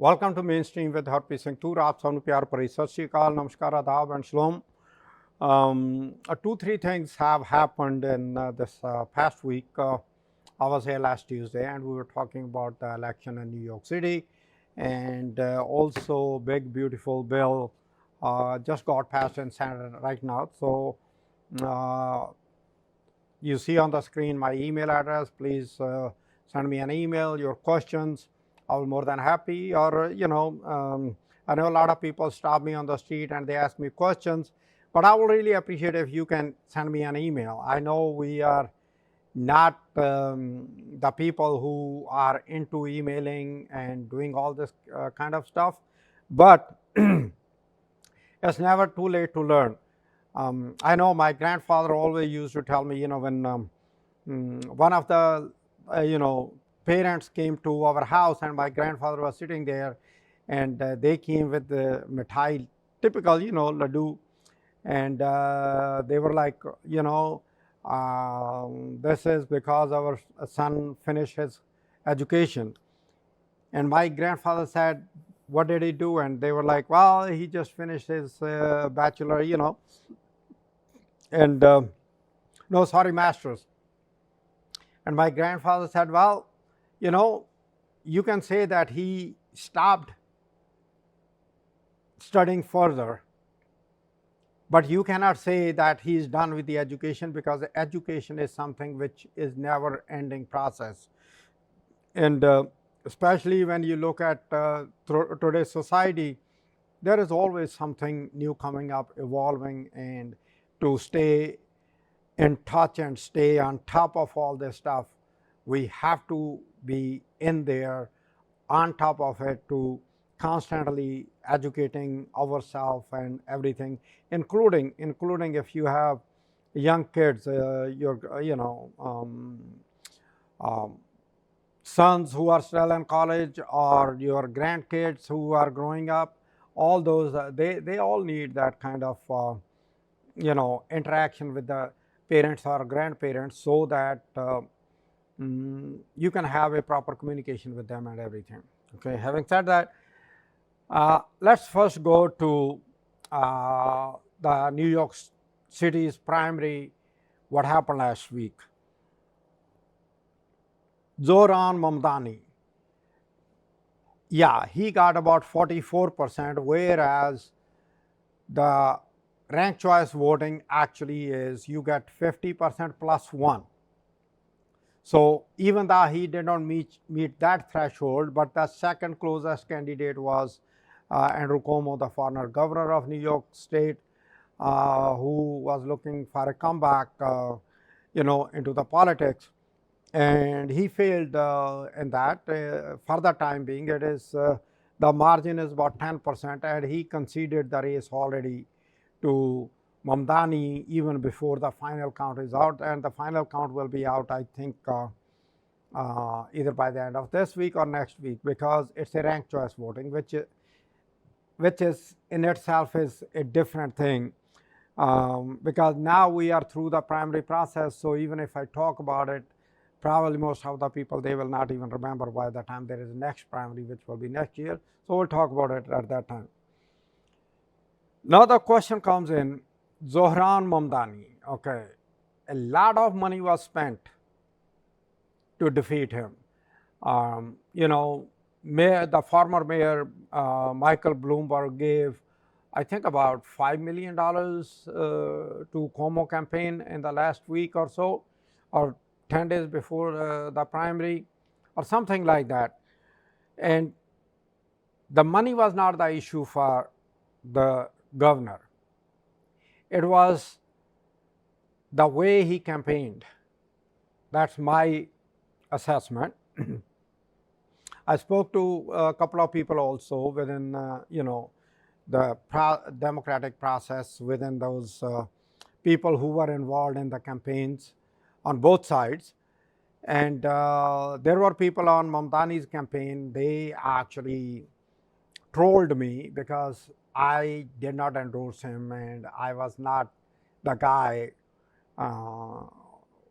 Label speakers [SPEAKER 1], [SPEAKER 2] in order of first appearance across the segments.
[SPEAKER 1] Welcome to Mainstream with Harpreet Singh Toor. आप सबनु प्यार भरी सत श्री अकाल, नमस्कार, आदाब and shalom. 2-3 things have happened in this past week. I was here last Tuesday and we were talking about the election in New York City, and also big beautiful bill just got passed in Senate right now. So you see on the screen my email address. Please send me an email, your questions. I was more than happy. Or, I know a lot of people stop me on the street and they ask me questions, but I will really appreciate if you can send me an email. I know we are not the people who are into emailing and doing all this kind of stuff, but it's never too late to learn. I know my grandfather always used to tell me, when one of the, parents came to our house and my grandfather was sitting there, and they came with the mithai, typical, laddu, and they were like, this is because our son finished his education. And my grandfather said, what did he do? And they were like, well, he just finished his bachelor, and no, sorry, master's. And my grandfather said, well, you can say that he stopped studying further, but you cannot say that he is done with the education, because education is something which is never ending process. And especially when you look at today's society, there is always something new coming up, evolving, and to stay in touch and stay on top of all this stuff, we have to be in there on top of it, to constantly educating ourselves and everything, including if you have young kids, your sons who are still in college, or your grandkids who are growing up. All those they all need that kind of interaction with the parents or grandparents, so that you can have a proper communication with them and everything. Okay, having said that, let's first go to the New York City's primary, what happened last week. Zohran Mamdani, yeah, he got about 44%, whereas the ranked choice voting actually is you get 50% plus 1. So even though he did not meet that threshold, but the second closest candidate was Andrew Cuomo, the former governor of New York State, who was looking for a comeback, into the politics, and he failed in that. For the time being, it is the margin is about 10%, and he conceded the race already to Mamdani even before the final count is out, and the final count will be out, I think, either by the end of this week or next week, because it's a ranked choice voting, which is in itself is a different thing, because now we are through the primary process. So even if I talk about it, probably most of the people, they will not even remember by the time there is next primary, which will be next year. So we'll talk about it at that time. Now the question comes in, Zohran Mamdani, okay, a lot of money was spent to defeat him. The former mayor, Michael Bloomberg, gave, I think, about $5 million to Cuomo campaign in the last week or so, or 10 days before the primary, or something like that. And the money was not the issue for the governor. It was the way he campaigned. That's my assessment. I spoke to a couple of people also within, the democratic process, within those people who were involved in the campaigns on both sides. And there were people on Mamdani's campaign, they actually trolled me because I did not endorse him, and I was not the guy who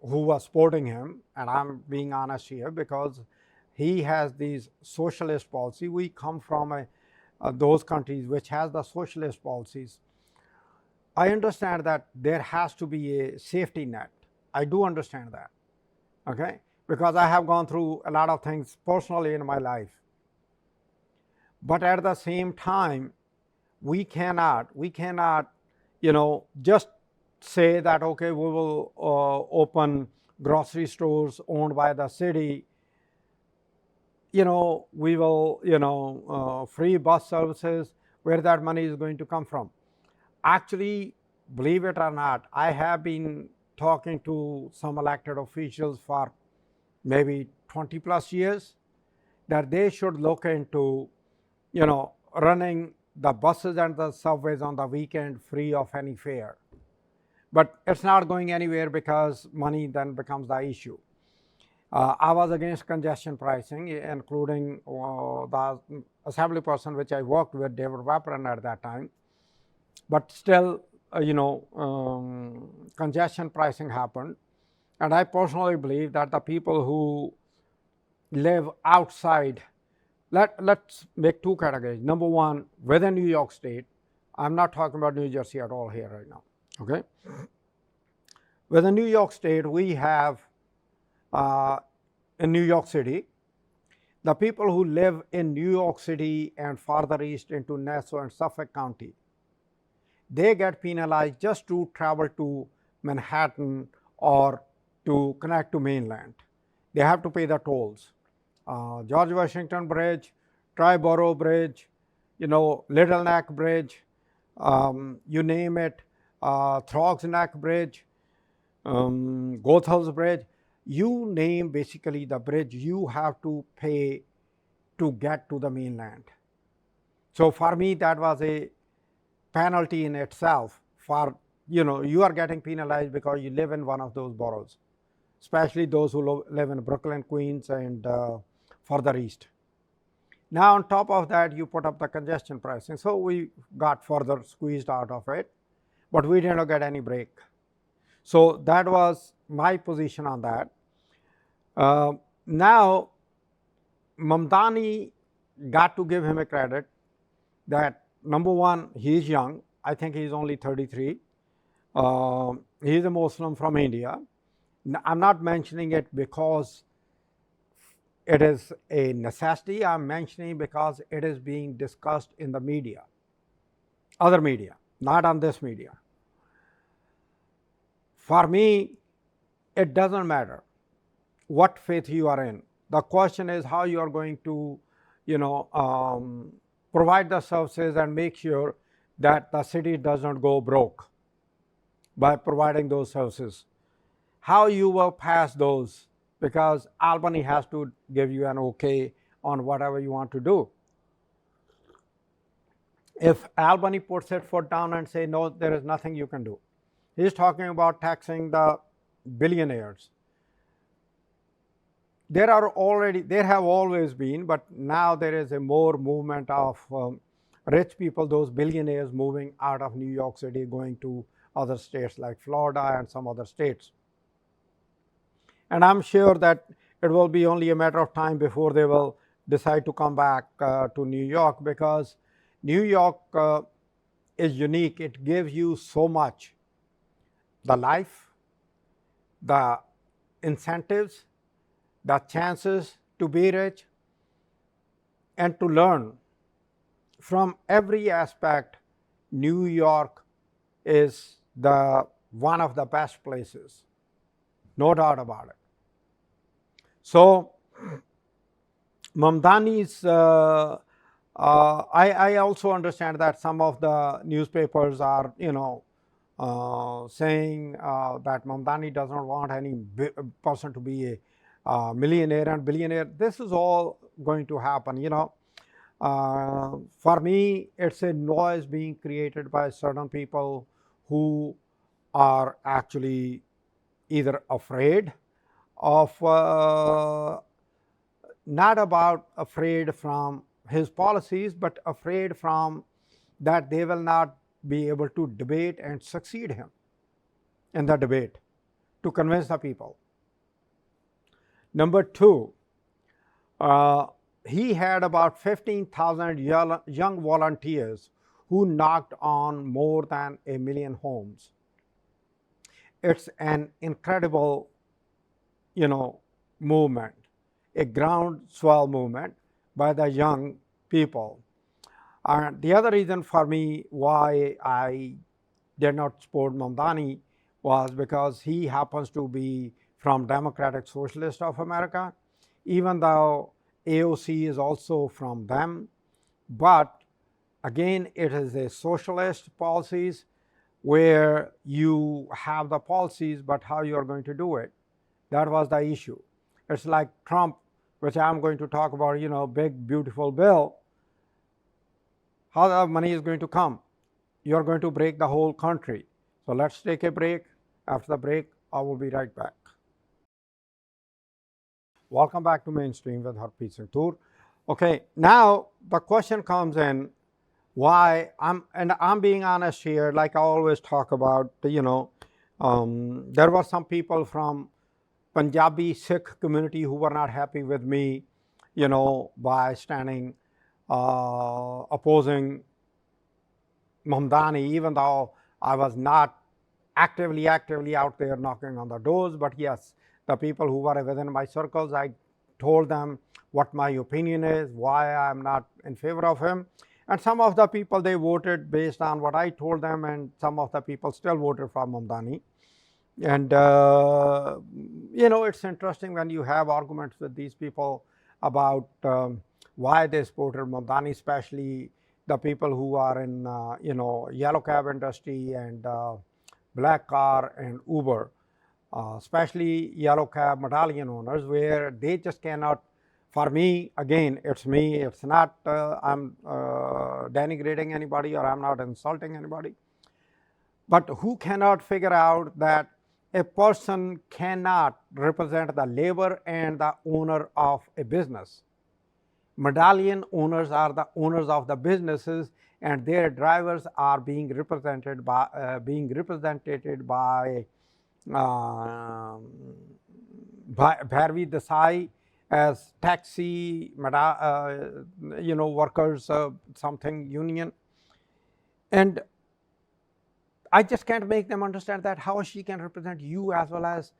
[SPEAKER 1] was supporting him. And I'm being honest here, because he has these socialist policy. We come from those countries which has the socialist policies. I understand that there has to be a safety net. I do understand that, okay, because I have gone through a lot of things personally in my life. But at the same time, we cannot, just say that, okay, we will open grocery stores owned by the city. We will, free bus services, where that money is going to come from. Actually, believe it or not, I have been talking to some elected officials for maybe 20 plus years that they should look into, running the buses and the subways on the weekend free of any fare. But it's not going anywhere because money then becomes the issue. I was against congestion pricing, including the assembly person which I worked with, David Wapron, at that time. But still, congestion pricing happened. And I personally believe that the people who live outside, let's make two categories. Number one, within New York State, I'm not talking about New Jersey at all here right now, okay? Within New York State, we have, in New York City, the people who live in New York City and farther east into Nassau and Suffolk County, they get penalized just to travel to Manhattan or to connect to mainland. They have to pay the tolls. George Washington Bridge, Triborough Bridge, Little Neck Bridge, you name it, Throgs Neck Bridge, Gothel's Bridge, you name basically the bridge, you have to pay to get to the mainland. So for me, that was a penalty in itself. For, you are getting penalized because you live in one of those boroughs, especially those who live in Brooklyn, Queens, and further east. Now, on top of that, you put up the congestion pricing. So we got further squeezed out of it, but we didn't get any break. So that was my position on that. Now, Mamdani, got to give him a credit that, number one, he is young. I think he is only 33. He is a Muslim from India. I'm not mentioning it because it is a necessity. I'm mentioning because it is being discussed in the media, other media, not on this media. For me, it doesn't matter what faith you are in. The question is how you are going to, provide the services and make sure that the city doesn't go broke by providing those services. How you will pass those, because Albany has to give you an okay on whatever you want to do. If Albany puts its foot down and say, no, there is nothing you can do. He's talking about taxing the billionaires. There have always been, but now there is a more movement of rich people, those billionaires moving out of New York City, going to other states like Florida and some other states. And I'm sure that it will be only a matter of time before they will decide to come back to New York, because New York is unique. It gives you so much: the life, the incentives, the chances to be rich, and to learn. From every aspect, New York is one of the best places, no doubt about it. So Mamdani's, I also understand that some of the newspapers are, saying that Mamdani does not want any person to be a millionaire and billionaire. This is all going to happen, For me, it's a noise being created by certain people who are actually either afraid of, not about afraid from his policies, but afraid from that they will not be able to debate and succeed him in the debate to convince the people. Number two, he had about 15,000 young volunteers who knocked on more than 1 million homes. It's an incredible, movement, a groundswell movement by the young people. And the other reason for me why I did not support Mamdani was because he happens to be from Democratic Socialist of America, even though AOC is also from them. But again, it is a socialist policies where you have the policies, but how you are going to do it. That was the issue. It's like Trump, which I'm going to talk about, big, beautiful bill. How the money is going to come? You're going to break the whole country. So let's take a break. After the break, I will be right back. Welcome back to Mainstream with Harpreet Singh Toor. Okay, now the question comes in why I'm being honest here, like I always talk about, there were some people from Punjabi Sikh community who were not happy with me, by standing opposing Mamdani, even though I was not actively out there knocking on the doors. But yes, the people who were within my circles, I told them what my opinion is, why I'm not in favor of him. And some of the people, they voted based on what I told them, and some of the people still voted for Mamdani. And, it's interesting when you have arguments with these people about why they supported Mamdani, especially the people who are in, yellow cab industry and black car and Uber, especially yellow cab medallion owners, where they just cannot. For me, again, it's me. It's not I'm denigrating anybody or I'm not insulting anybody. But who cannot figure out that a person cannot represent the labor and the owner of a business? Medallion owners are the owners of the businesses, and their drivers are being represented by Bharvi Desai as taxi, workers, something union. And I just can't make them understand that how she can represent you as well as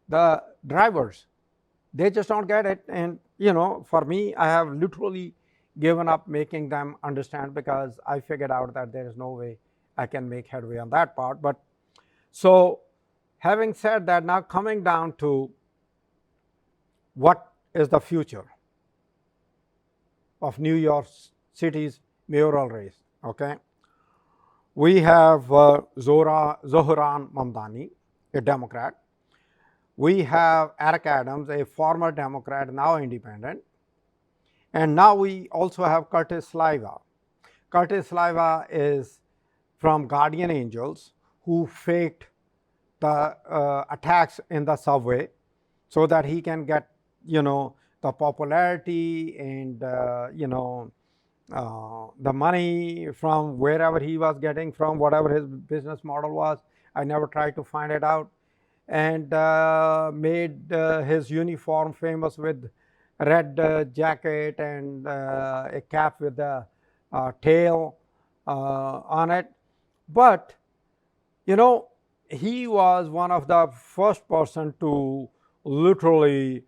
[SPEAKER 1] the drivers. They just don't get it. And, for me, I have literally given up making them understand, because I figured out that there is no way I can make headway on that part. But so having said that, now coming down to what is the future of New York City's mayoral race, okay? We have Zohran Mamdani, a Democrat. We have Eric Adams, a former Democrat, now independent. And now we also have Curtis Sliwa. Curtis Sliwa is from Guardian Angels, who faked the attacks in the subway so that he can get, the popularity and, the money from wherever he was getting from, whatever his business model was. I never tried to find it out. And made his uniform famous with red jacket and a cap with a tail on it. But, he was one of the first person to literally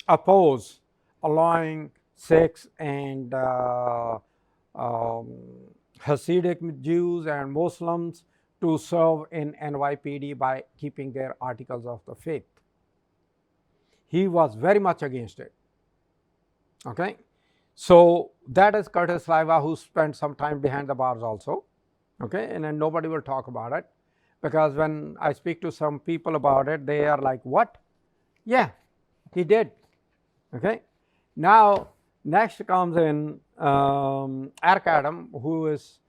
[SPEAKER 1] oppose allowing Sikhs and Hasidic Jews and Muslims to serve in NYPD by keeping their articles of the faith. He was very much against it. Okay, so that is Curtis Sliwa, who spent some time behind the bars also. Okay, and then nobody will talk about it, because when I speak to some people about it, they are like, what? Yeah, he did. Okay, now next comes in Eric Adams, who is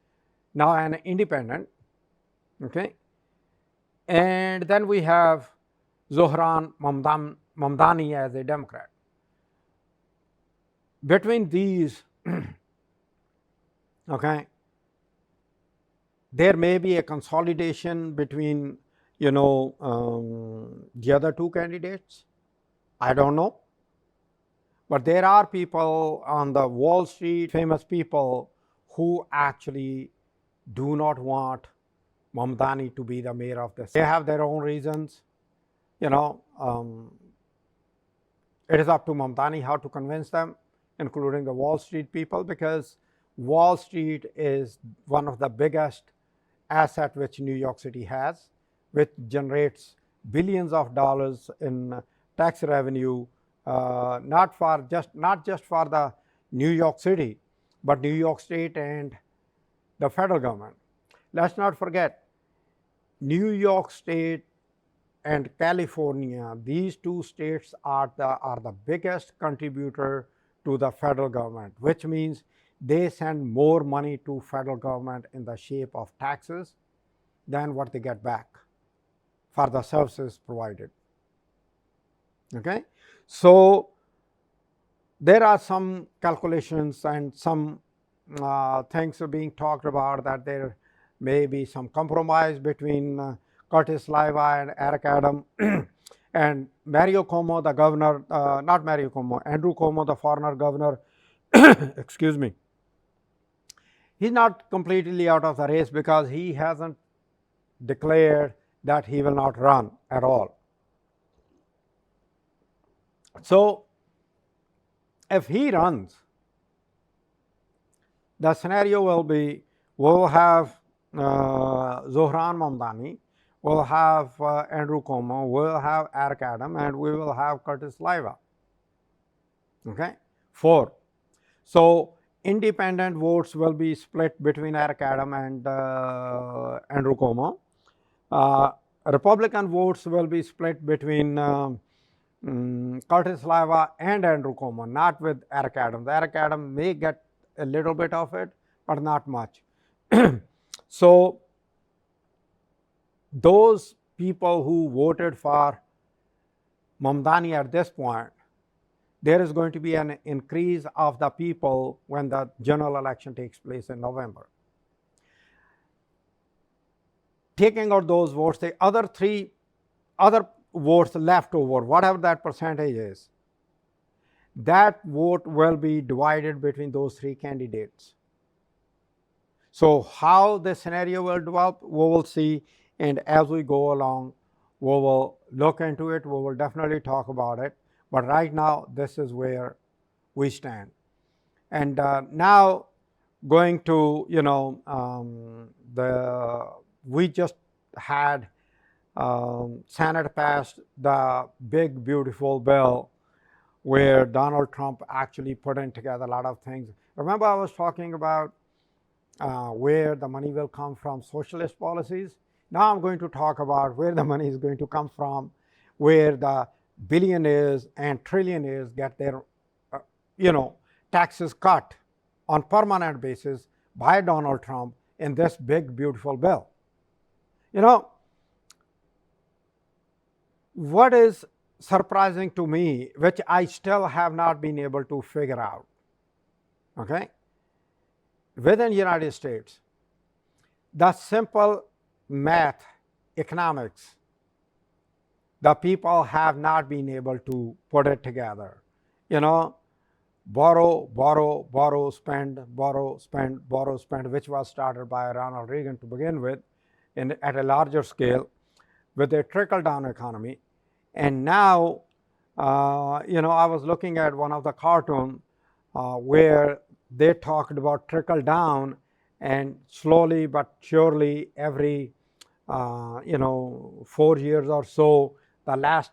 [SPEAKER 1] now an independent. Okay, and then we have Zohran Mamdani as a Democrat. Between these, okay, there may be a consolidation between, the other two candidates. I don't know. But there are people on the Wall Street, famous people, who actually do not want Mamdani to be the mayor of the city. They have their own reasons. You know, it is up to Mamdani how to convince them, including the Wall Street people, because Wall Street is one of the biggest asset which New York City has, which generates billions of dollars in tax revenue, not just for the New York City, but New York State and the federal government. Let's not forget, New York State and California, these two states are the biggest contributor to the federal government, which means they send more money to federal government in the shape of taxes than what they get back for the services provided. Okay, so there are some calculations and some things are being talked about that there may be some compromise between Curtis Sliwa and Eric Adams and Mario Cuomo, the governor, not Mario Cuomo, Andrew Cuomo, the former governor, excuse me. He's not completely out of the race because he hasn't declared that he will not run at all. So, if he runs, the scenario will be we'll have Zohran Mamdani, we'll have Andrew Cuomo, we'll have Eric Adams, and we will have Curtis Sliwa. Okay, 4. So, independent votes will be split between Eric Adams and Andrew Cuomo. Republican votes will be split between Curtis Sliwa and Andrew Cuomo, not with Eric Adams. Eric Adams may get a little bit of it, but not much. So, those people who voted for Mamdani at this point, there is going to be an increase of the people when the general election takes place in November. Taking out those votes, the other 3 votes left over, whatever that percentage is, that vote will be divided between those 3 candidates. So, how the scenario will develop, we will see, and as we go along, we will look into it, we will definitely talk about it. But right now, this is where we stand. And now, going to, we just had Senate passed the big, beautiful bill where Donald Trump actually put in together a lot of things. Remember, I was talking about where the money will come from socialist policies. Now I'm going to talk about where the money is going to come from, where the billionaires and trillionaires get their, taxes cut on permanent basis by Donald Trump in this big, beautiful bill. What is surprising to me, which I still have not been able to figure out, okay? Within the United States, the simple math, economics, the people have not been able to put it together. Borrow, spend, borrow, spend, which was started by Ronald Reagan to begin with at a larger scale with a trickle-down economy. And now, I was looking at one of the cartoons where they talked about trickle down, and slowly but surely every 4 years or so, the last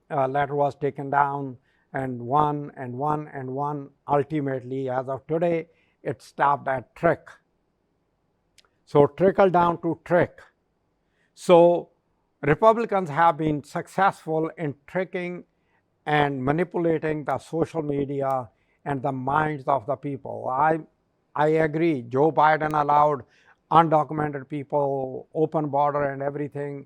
[SPEAKER 1] letter was taken down, and one. Ultimately, as of today, it stopped at trick. So, trickle down to trick. So, Republicans have been successful in tricking and manipulating the social media and the minds of the people. I agree. Joe Biden allowed undocumented people, open border and everything.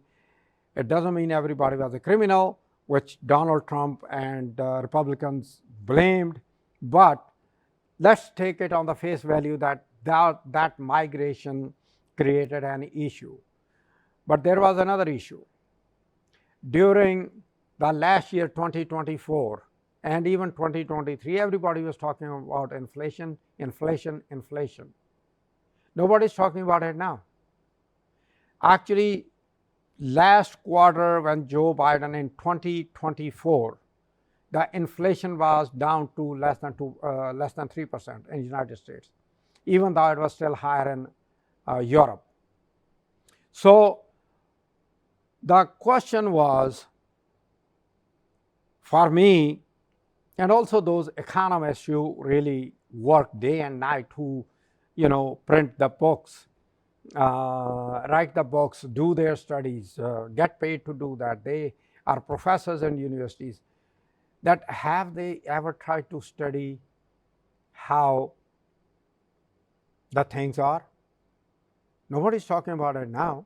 [SPEAKER 1] It doesn't mean everybody was a criminal, which Donald Trump and Republicans blamed. But let's take it on the face value that migration created an issue. But there was another issue. During the last year, 2024, and even 2023, everybody was talking about inflation, inflation, inflation. Nobody's talking about it now. Actually, last quarter when Joe Biden in 2024, the inflation was down to less than 3% in the United States, even though it was still higher in Europe. So the question was, for me, and also those economists who really work day and night, who print the books, write the books, do their studies, get paid to do that. They are professors in universities. That have they ever tried to study how the things are? Nobody's talking about it now.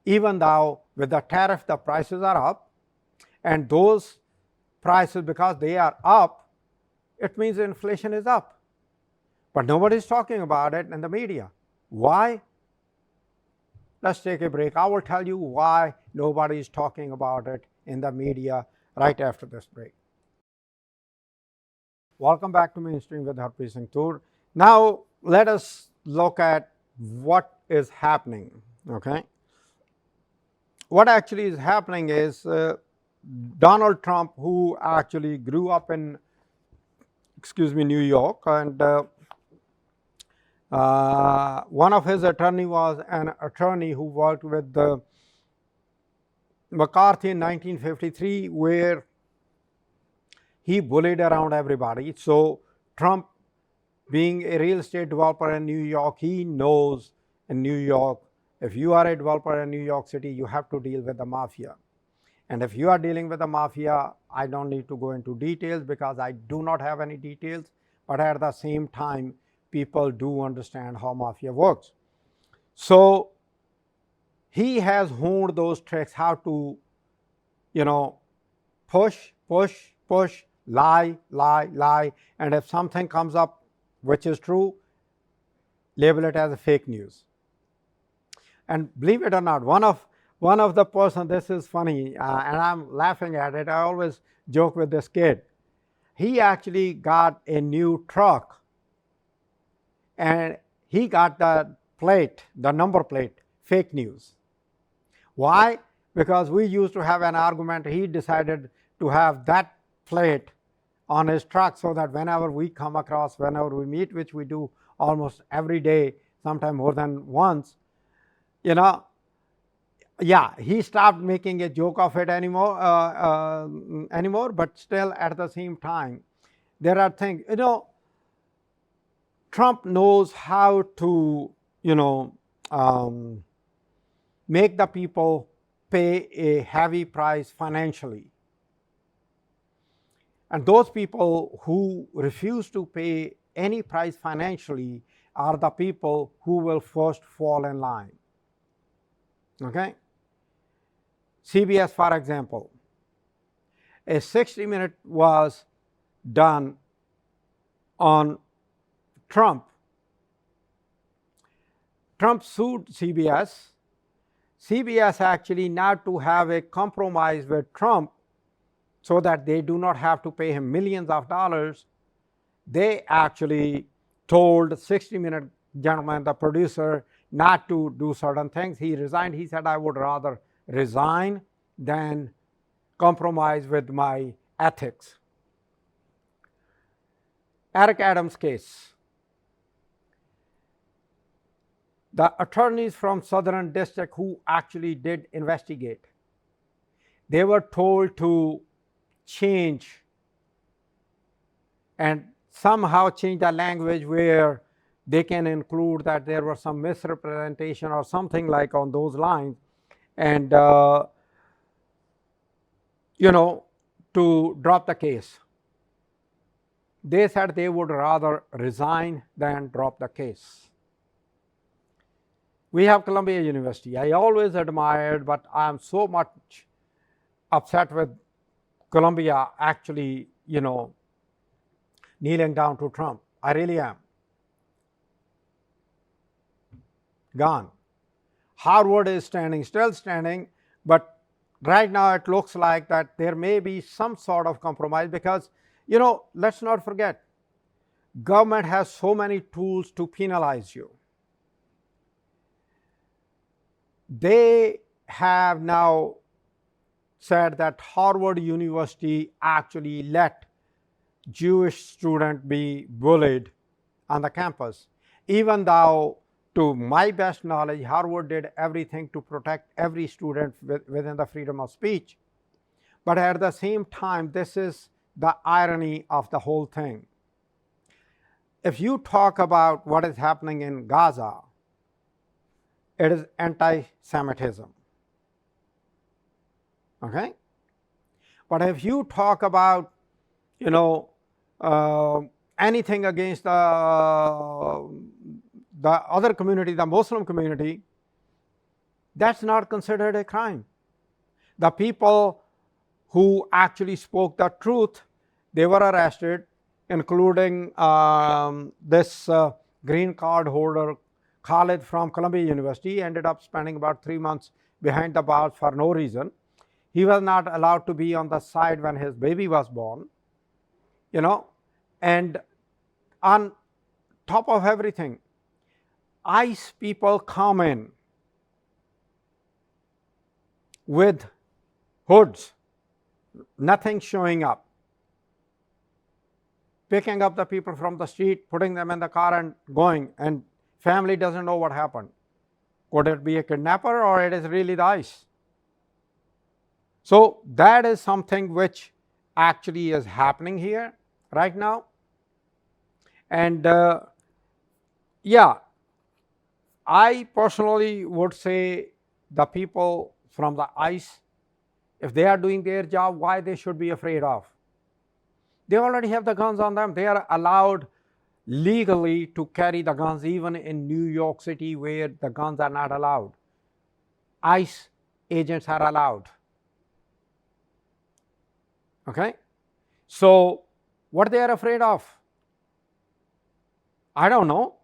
[SPEAKER 1] Even though with the tariff the prices are up, and those prices, because they are up, it means inflation is up. But nobody's talking about it in the media. Why? Let's take a break. I will tell you why nobody is talking about it in the media right after this break. Welcome back to Mainstream with Harpreet Singh Toor. Now let us look at what is happening. Okay, what actually is happening is Donald Trump, who actually grew up in New York, and one of his attorney was an attorney who worked with McCarthy in 1953, where he bullied around everybody. So Trump, being a real estate developer in New York, he knows in New York, if you are a developer in New York City, you have to deal with the mafia. And if you are dealing with the mafia, I don't need to go into details because I do not have any details, but at the same time, people do understand how mafia works. So he has honed those tricks, how to, push, lie, and if something comes up which is true, label it as a fake news. And believe it or not, one of the person, this is funny, and I'm laughing at it. I always joke with this kid. He actually got a new truck, and he got the plate, the number plate, fake news. Why? Because we used to have an argument. He decided to have that plate on his truck so that whenever we come across, whenever we meet, which we do almost every day, sometimes more than once, he stopped making a joke of it anymore, but still at the same time, there are things, Trump knows how to, make the people pay a heavy price financially. And those people who refuse to pay any price financially are the people who will first fall in line. Okay? CBS, for example, a 60-minute was done on Trump. Trump sued CBS. CBS actually not to have a compromise with Trump so that they do not have to pay him millions of dollars. They actually told 60-minute gentleman, the producer, not to do certain things. He resigned. He said, I would rather resign than compromise with my ethics. Eric Adams' case. The attorneys from Southern District who actually did investigate, they were told to change and somehow change the language where they can include that there was some misrepresentation or something like on those lines, and to drop the case. They said they would rather resign than drop the case. We have Columbia University. I always admired, but I'm so much upset with Columbia actually, kneeling down to Trump. I really am. Gone. Harvard is still standing, but right now it looks like that there may be some sort of compromise because, let's not forget, government has so many tools to penalize you. They have now said that Harvard University actually let Jewish students be bullied on the campus, even though, to my best knowledge, Harvard did everything to protect every student within the freedom of speech. But at the same time, this is the irony of the whole thing. If you talk about what is happening in Gaza, it is anti-Semitism. Okay? But if you talk about, anything against the other community, the Muslim community, that's not considered a crime. The people who actually spoke the truth, they were arrested, including this green card holder, Khalid from Columbia University, ended up spending about 3 months behind the bars for no reason. He was not allowed to be on the side when his baby was born, and on top of everything, ICE people come in with hoods, nothing showing up, picking up the people from the street, putting them in the car and going, and family doesn't know what happened. Could it be a kidnapper, or it is really the ICE? So that is something which actually is happening here right now. And I personally would say the people from the ICE, if they are doing their job, why they should be afraid of? They already have the guns on them. They are allowed legally to carry the guns, even in New York City, where the guns are not allowed. ICE agents are allowed. Okay? So what they are afraid of? I don't know.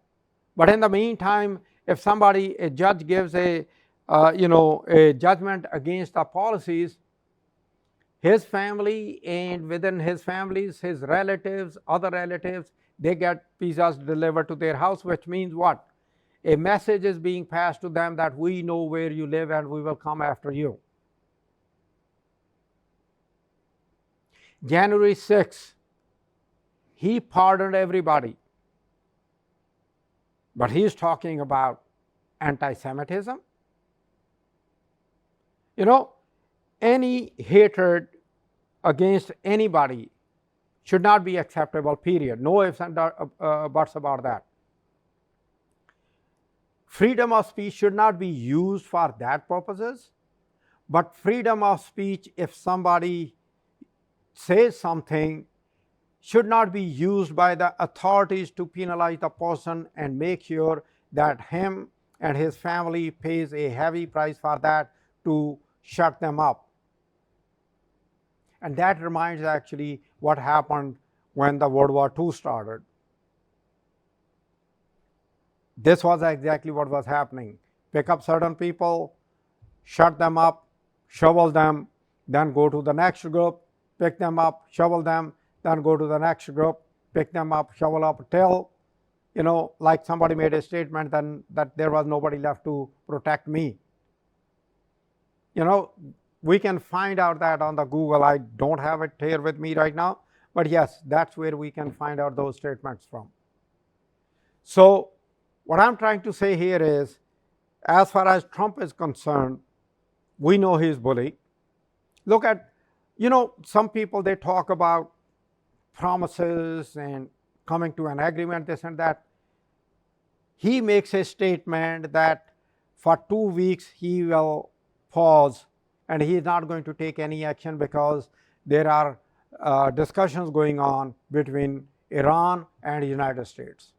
[SPEAKER 1] But in the meantime, if a judge gives a judgment against the policies, his family and within his families, his relatives, other relatives, they get pizzas delivered to their house, which means what? A message is being passed to them that we know where you live and we will come after you. January 6th, he pardoned everybody. But he's talking about anti-Semitism. Any hatred against anybody should not be acceptable, period. No ifs and buts about that. Freedom of speech should not be used for that purposes, but freedom of speech, if somebody says something, should not be used by the authorities to penalize the person and make sure that him and his family pays a heavy price for that to shut them up. And that reminds actually what happened when the World War II started. This was exactly what was happening. Pick up certain people, shut them up, shovel them, then go to the next group, pick them up, shovel them, then go to the next group, pick them up, shovel up, till, like somebody made a statement then that there was nobody left to protect me. We can find out that on the Google. I don't have it here with me right now, but yes, that's where we can find out those statements from. So what I'm trying to say here is, as far as Trump is concerned, we know he's bullied. Look at, some people, they talk about promises and coming to an agreement, this and that. He makes a statement that for 2 weeks he will pause and he is not going to take any action because there are discussions going on between Iran and the United States.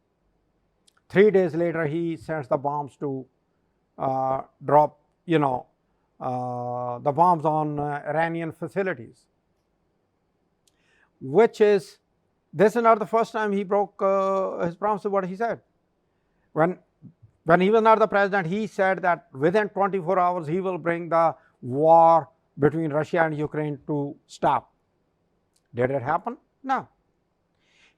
[SPEAKER 1] 3 days later, he sends the bombs to drop, the bombs on Iranian facilities. This is not the first time he broke his promise of what he said. When he was not the president, he said that within 24 hours he will bring the war between Russia and Ukraine to stop. Did it happen? No.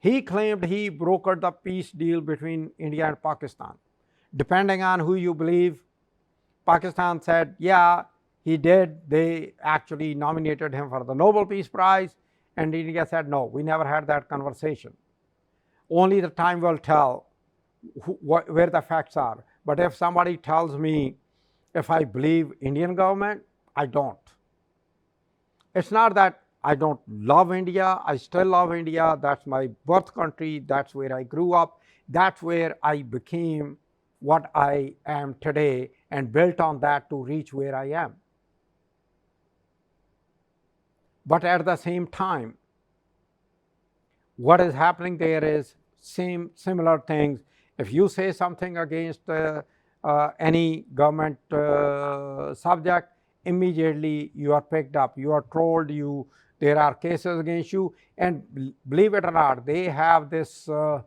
[SPEAKER 1] He claimed he brokered the peace deal between India and Pakistan. Depending on who you believe, Pakistan said, yeah, he did. They actually nominated him for the Nobel Peace Prize. And India said, no, we never had that conversation. Only the time will tell where the facts are. But if somebody tells me if I believe Indian government, I don't. It's not that I don't love India. I still love India. That's my birth country. That's where I grew up. That's where I became what I am today and built on that to reach where I am. But at the same time, what is happening there is similar things. If you say something against any government subject, immediately you are picked up, you are trolled, there are cases against you. And believe it or not, they have this law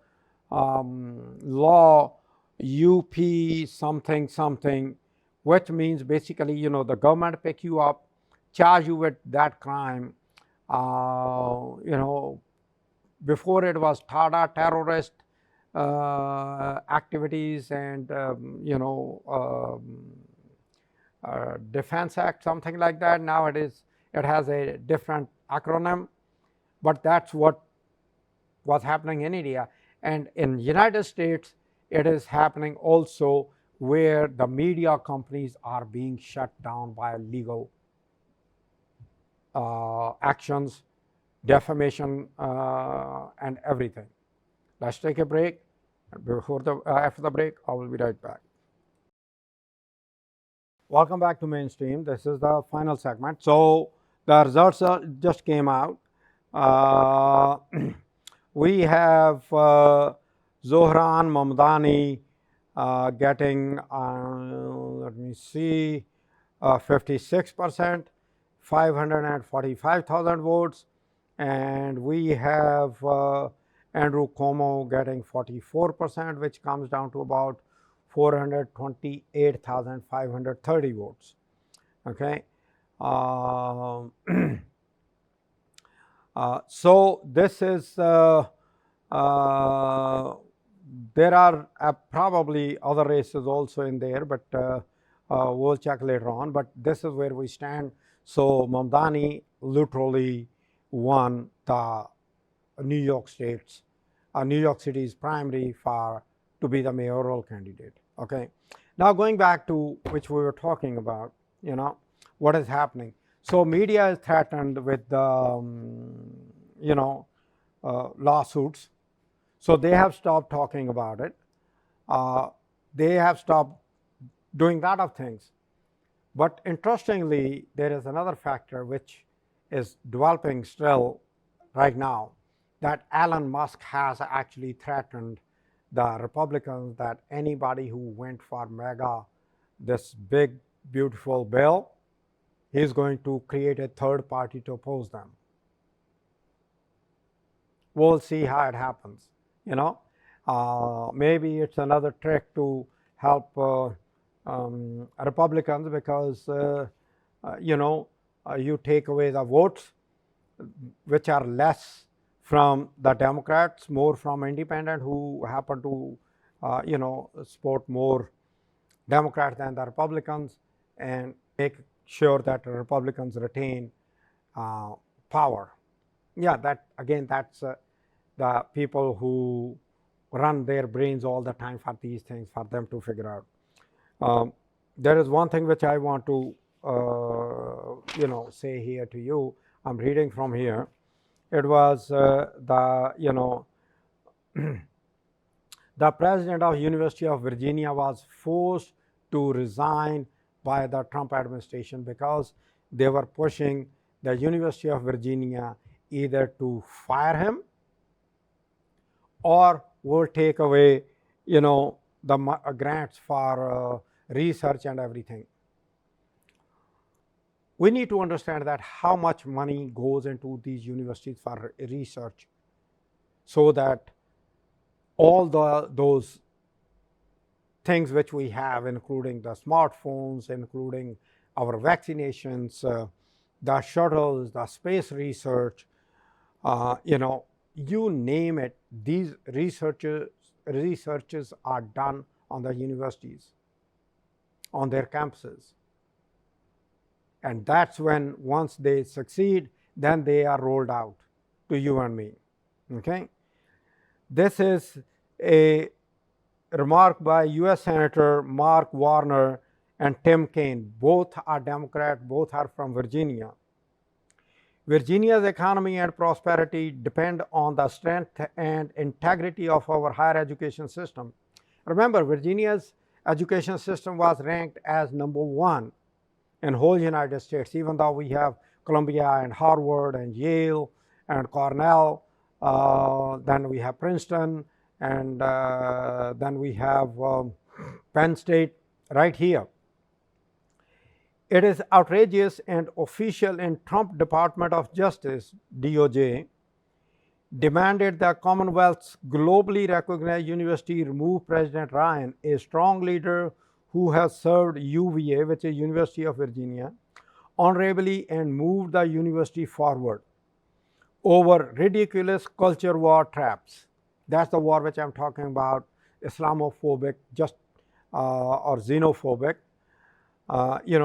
[SPEAKER 1] UP something something, which means basically, the government pick you up, charge you with that crime. Before it was TADA, terrorist activities, and Defense Act, something like that. Now it has a different acronym, but that's what was happening in India. And in United States, it is happening also, where the media companies are being shut down by legal actions, defamation, and everything. Let's take a break. After the break, I will be right back. Welcome back to Mainstream. This is the final segment. So the results just came out. We have Zohran Mamdani getting, let me see, 56%, 545,000 votes. And we have Andrew Cuomo getting 44%, which comes down to about 428,530 votes. Okay. So this is, there are probably other races also in there, but we'll check later on. But this is where we stand. So Mamdani literally won the New York City's primary to be the mayoral candidate. Okay. Now going back to which we were talking about, what is happening. So media is threatened with lawsuits. So they have stopped talking about it. They have stopped doing a lot of things. But interestingly, there is another factor which is developing still right now, that Elon Musk has actually threatened the Republicans that anybody who went for this big, beautiful bill, he's going to create a third party to oppose them. We'll see how it happens. Maybe it's another trick to help Republicans, because you take away the votes, which are less from the Democrats, more from independent, who happen to support more Democrats than the Republicans, and make sure that the Republicans retain power. Yeah, that's the people who run their brains all the time for these things, for them to figure out. There is one thing which I want to say here to you. I'm reading from here. It was the president of University of Virginia was forced to resign by the Trump administration because they were pushing the University of Virginia either to fire him or will take away, the grants for research and everything. We need to understand that how much money goes into these universities for research, so that all those things which we have, including the smartphones, including our vaccinations, the shuttles, the space research, you name it, these researches are done on the universities, on their campuses. And that's when, once they succeed, then they are rolled out to you and me. Okay? This is a remark by US Senator Mark Warner and Tim Kaine. Both are Democrat, both are from Virginia. Virginia's economy and prosperity depend on the strength and integrity of our higher education system. Remember, Virginia's education system was ranked as #1 in whole United States, even though we have Columbia and Harvard and Yale and Cornell, then we have Princeton, and then we have Penn State right here. It is outrageous, and official in Trump Department of Justice, DOJ, demanded the Commonwealth's globally recognized university remove President Ryan, a strong leader who has served UVA, which is University of Virginia, honorably, and moved the university forward over ridiculous culture war traps. That's the war which I'm talking about, Islamophobic, just or xenophobic.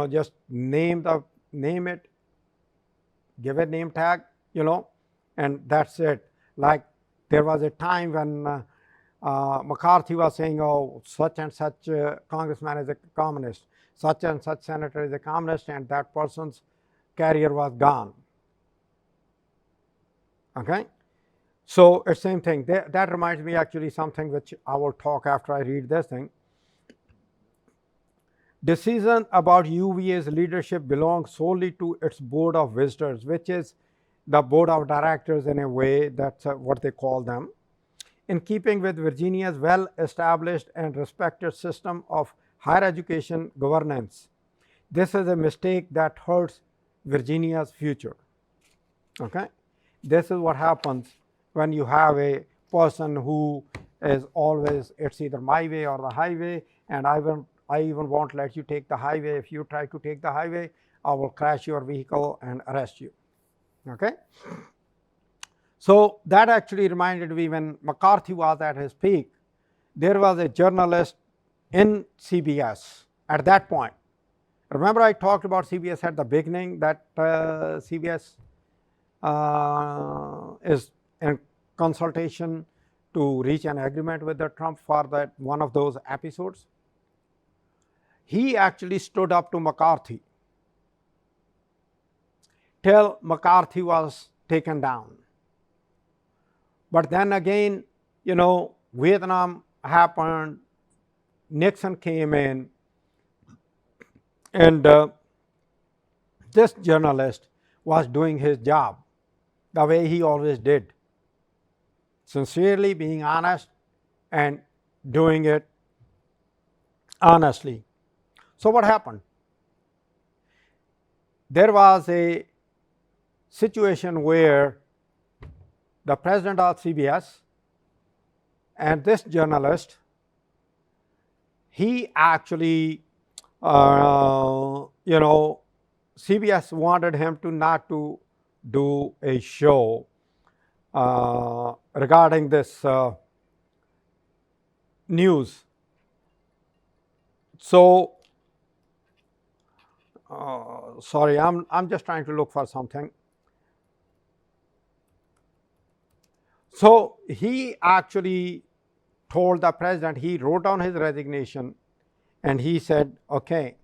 [SPEAKER 1] Just name it, give a name tag, and that's it. Like there was a time when McCarthy was saying, oh, such and such congressman is a communist, such and such senator is a communist, and that person's career was gone. Okay? So it's same thing. That reminds me actually something which I will talk after I read this thing. Decision about UVA's leadership belongs solely to its board of visitors, which is the board of directors in a way. That's what they call them. In keeping with Virginia's well-established and respected system of higher education governance, this is a mistake that hurts Virginia's future. Okay? This is what happens when you have a person who is always, it's either my way or the highway, and I even won't let you take the highway. If you try to take the highway, I will crash your vehicle and arrest you. Okay? So that actually reminded me when McCarthy was at his peak, there was a journalist in CBS at that point. Remember I talked about CBS at the beginning, that CBS is in consultation to reach an agreement with the Trump for that one of those episodes. He actually stood up to McCarthy till McCarthy was taken down. But then again, Vietnam happened, Nixon came in, and this journalist was doing his job the way he always did, sincerely, being honest, and doing it honestly. So what happened? There was a situation where the president of CBS and this journalist, he actually, CBS wanted him to not to do a show regarding this news. So, sorry, I'm just trying to look for something. So he actually told the president, he wrote down his resignation, and he said, okay,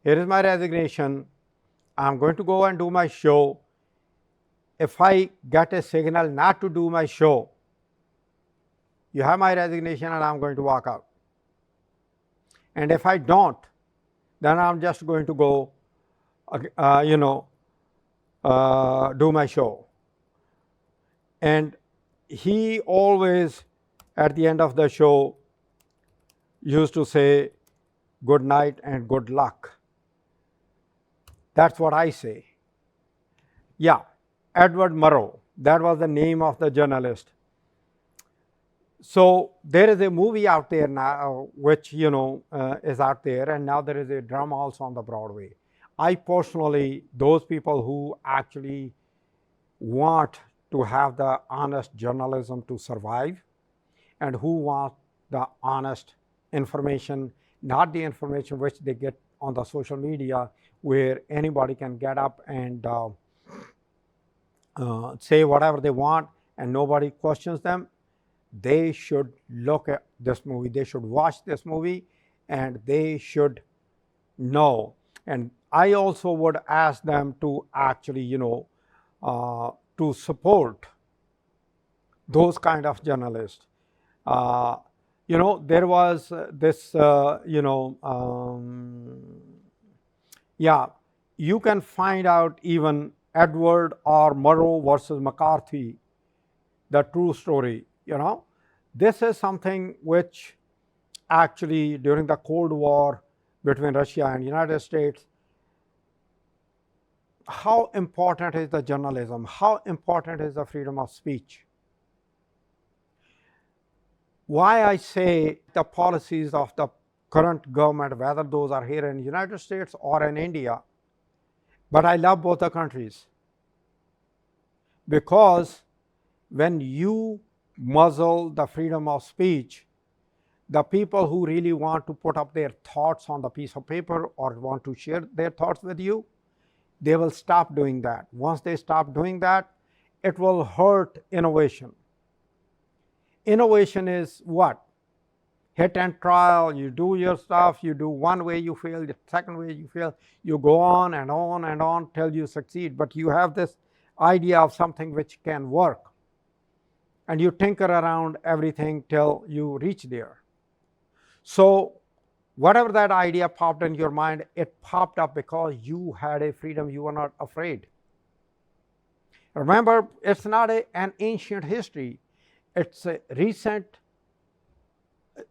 [SPEAKER 1] here is my resignation. I'm going to go and do my show. If I get a signal not to do my show, you have my resignation and I'm going to walk out. And if I don't, then I'm just going to go, do my show. And he always, at the end of the show, used to say, good night and good luck. That's what I say. Yeah, Edward Murrow, that was the name of the journalist. So there is a movie out there now, which, is out there, and now there is a drama also on the Broadway. I personally, those people who actually want to have the honest journalism to survive, and who want the honest information, not the information which they get on the social media, where anybody can get up and say whatever they want and nobody questions them. They should look at this movie, they should watch this movie, and they should know. And I also would ask them to actually, to support those kind of journalists. There was this, yeah, you can find out even Edward R. Murrow versus McCarthy, the true story. This is something which actually during the Cold War between Russia and United States, how important is the journalism? How important is the freedom of speech? Why I say the policies of the current government, whether those are here in the United States or in India, but I love both the countries, because when you muzzle the freedom of speech, the people who really want to put up their thoughts on the piece of paper or want to share their thoughts with you, they will stop doing that. Once they stop doing that, it will hurt innovation. Innovation is what? Hit and trial. You do your stuff, you do one way, you fail, the second way you fail, you go on and on and on till you succeed. But you have this idea of something which can work, and you tinker around everything till you reach there. So whatever that idea popped in your mind, it popped up because you had a freedom, you were not afraid. Remember, it's not an ancient history, it's a recent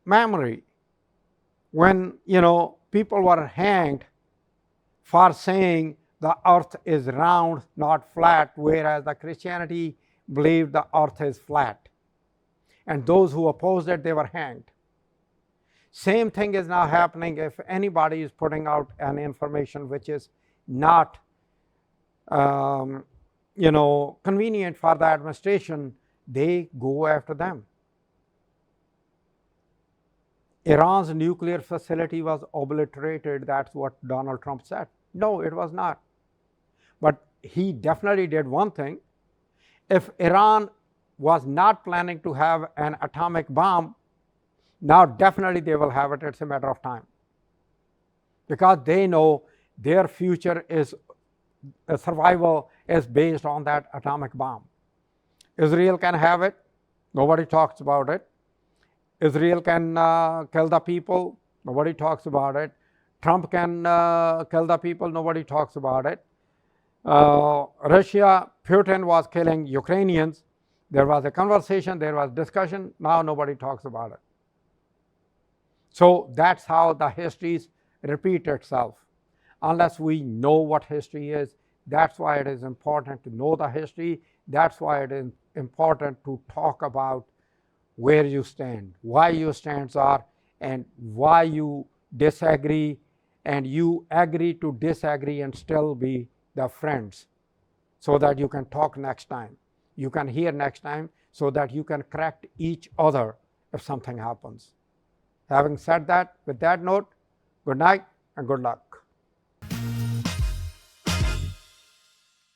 [SPEAKER 1] memory. When people were hanged for saying the earth is round, not flat, whereas the Christianity believed the earth is flat. And those who opposed it, they were hanged. Same thing is now happening if anybody is putting out an information which is not convenient for the administration, they go after them. Iran's nuclear facility was obliterated. That's what Donald Trump said. No, it was not. But he definitely did one thing. If Iran was not planning to have an atomic bomb, now definitely they will have it. It's a matter of time. Because they know their future is, survival is based on that atomic bomb. Israel can have it. Nobody talks about it. Israel can kill the people. Nobody talks about it. Trump can kill the people. Nobody talks about it. Russia, Putin was killing Ukrainians. There was a conversation, there was discussion. Now nobody talks about it. So that's how the histories repeat itself. Unless we know what history is, that's why it is important to know the history. That's why it is important to talk about where you stand, why your stands are, and why you disagree, and you agree to disagree and still be the friends, so that you can talk next time, you can hear next time, so that you can correct each other if something happens. Having said that, with that note, good night and good luck.